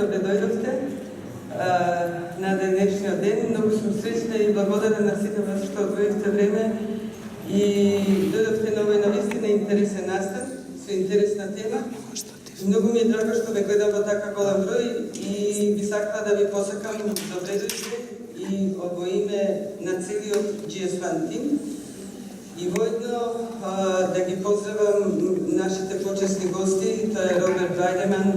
што дојдовте на денешниот ден. Многу сум среќна и благодарна на сите вас што одвоивте време и дојдовте на овој навистина интересен настан со интересна тема. Многу ми е драго што ве гледам во така голем број и би сакала да ви посакам добре дојдовте и во име на целиот GS1 тим. И воедно да ги поздравам нашите почесни гости, тоа е Роберт Вајдеман,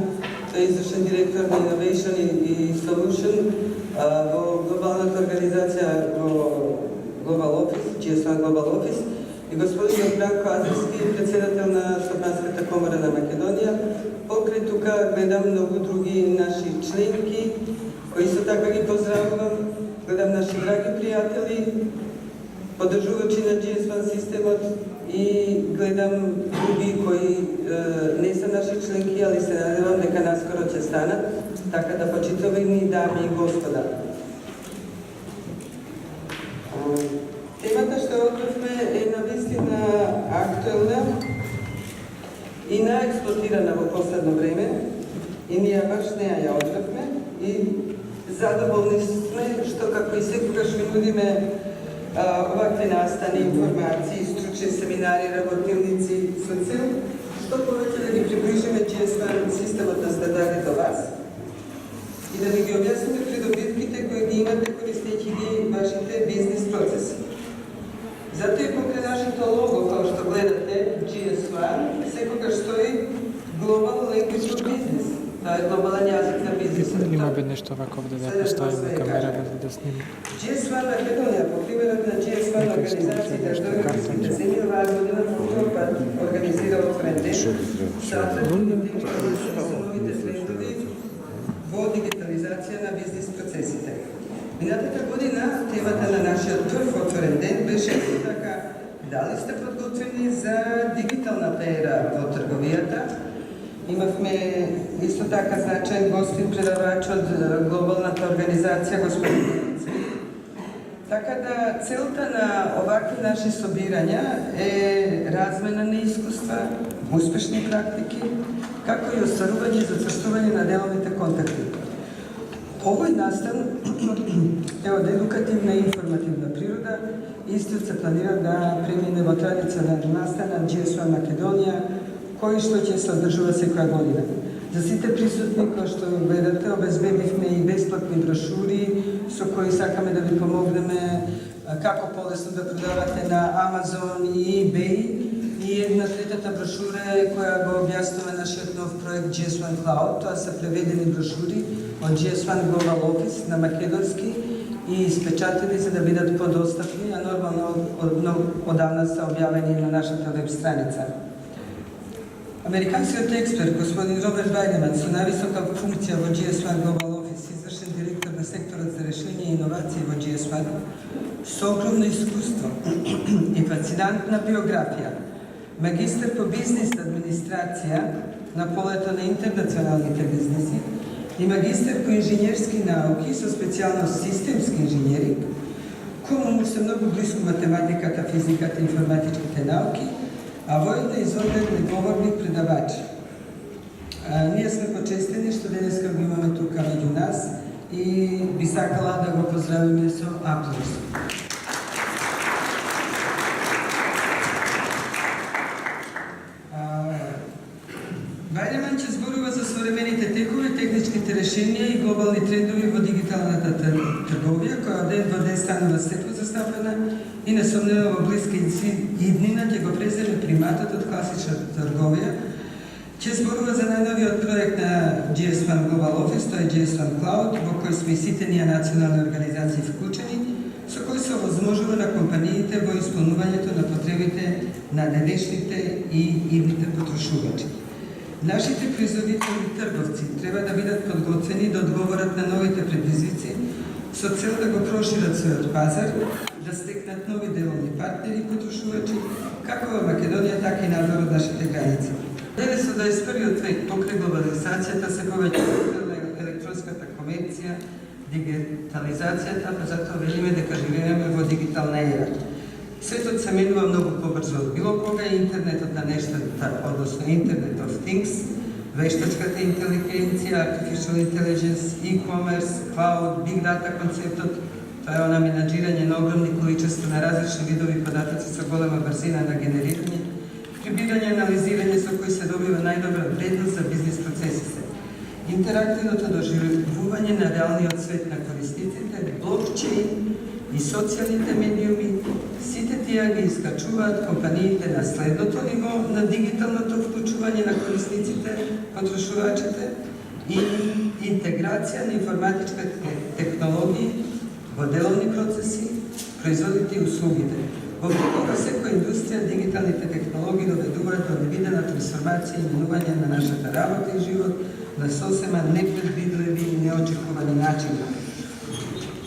тој е извршен директор на Innovation и Solution во глобалната организација во Global Office, GS1 Global Office, и господин Бранко Азерски, председател на Стопанската комора на Македонија. Покрај тука гледам многу други наши членки, кои исто така ги поздравувам, гледам наши драги пријатели, поддржувачи на GS1 системот и гледам други кои не се наши членки, али се надевам дека наскоро ќе станат, така да почитувани дами и господа. Темата што одбравме е навистина актуелна и наексплотирана во последно време и ние баш неа ја одбравме и задоволни сме што како и секогаш ви нудиме овакви настани, информации, стручни семинари, работилници со цел што повеќе да ги приближиме GS1 системот на стандарди до вас и да ви ги објасниме придобивките кои ги имате користејќи ги вашите бизнес процеси. Затоа и покрај нашето лого, како што гледате, GS1, секогаш стои Global Language of Business. Тоа е глобален јазик на бизнисот. Има би нешто вако овде да поставим на камера да снима. GS1 Македонија, по примерот на GS1 организациите, што е деценија оваа година во втор пат организира отворен ден за атрактивните со новите трендови во дигитализација на бизнис процесите. Минатата година темата на нашиот прв отворен ден беше така: дали сте подготвени за дигиталната ера во трговијата? Имавме исто така значаен гостин предавач од глобалната организација господин Ници. Така да целта на овакви наши собирања е размена на искуства, успешни практики, како и остварување и зацрстување на деловите контакти. Овој настан е од едукативна и информативна природа. Истиот се планира да премине во традиционален настан на GS1 Македонија, кој што ќе се одржува секоја година. За сите присутни кои што гледате, обезбедивме и бесплатни брошури со кои сакаме да ви помогнеме како полесно да продавате на Amazon и eBay. И една третата брошура е која го објаснува нашиот нов проект GS1 Cloud. Тоа се преведени брошури од GS1 Global Office на македонски и испечатени за да бидат подостапни, а нормално одавна се објавени на нашата веб страница. Американскиот експерт, господин Роберт Вајдеман, со највисока функција во GS1 Global Office, извршен директор на секторот за решение и иновации во GS1, со огромно искуство и фасцинантна биографија, магистар по бизнес администрација на полето на интернационалните бизнеси и магистар по инженерски науки со специјалност системски инженеринг, кому му се многу близко математиката, физиката и информатичките науки, а војно изодреден говорник предавач. Ние сме почестени што денеска го имаме тука меѓу нас и би сакала да го поздравиме со аплауз. Вајдеман ќе зборува за современите текови, техничките решенија и глобални трендови во дигиталната трговија, која ден во ден станува се позастапена и несомнено во блиска иднина ќе го преземе приматот од класична трговија. Ќе зборува за најновиот проект на GS1 Global Office, тоа е GS1 Cloud, во кој сме сите ние национални организации вклучени, со кој се овозможува на компаниите во исполнувањето на потребите на денешните и идните потрошувачи. Нашите производители и трговци треба да бидат подготвени да одговорат на новите предизвици со цел да го прошират својот пазар, да стекнат нови деловни партнери и потрошувачи, како во Македонија, така и надвор од нашите граници. Дали со 21. век покрај глобализацијата се повеќе електронската комерција, дигитализацијата, па затоа велиме дека живееме во дигитална ера. Светот се менува многу побрзо од било кога и интернетот на нештата, односно Internet of Things, вештачката интелигенција, artificial intelligence, e-commerce, cloud, big data концептот, тоа е она менаџирање на огромни количества на различни видови податоци со голема брзина на генерирање, прибирање и анализирање со кои се добива најдобра вредност за бизнес процесите, интерактивното доживување на реалниот свет на корисниците, блокчейн и социјалните медиуми, сите тие ги искачуваат компаниите на следното ниво на дигиталното вклучување на корисниците, потрошувачите и интеграција на информатичките технологии во деловни процеси, производите и услугите. Во прекора секоја индустрија, дигиталните технологии доведуваат до невидена трансформација и менување на нашата работа и живот на сосема непредвидливи и неочекувани начини.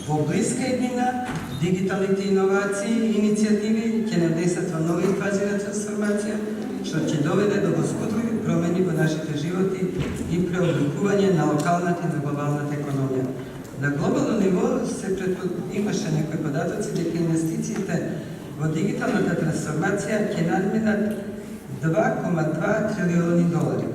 Во блиска иднина, дигиталните иновации и иницијативи ќе не внесат во нови фази на трансформација, што ќе доведе до воскудливи промени во нашите животи и преобликување на локалната и на глобалната економија. На глобално ниво имаше некои податоци дека инвестициите во дигиталната трансформација ќе надминат $2,2 трилиони.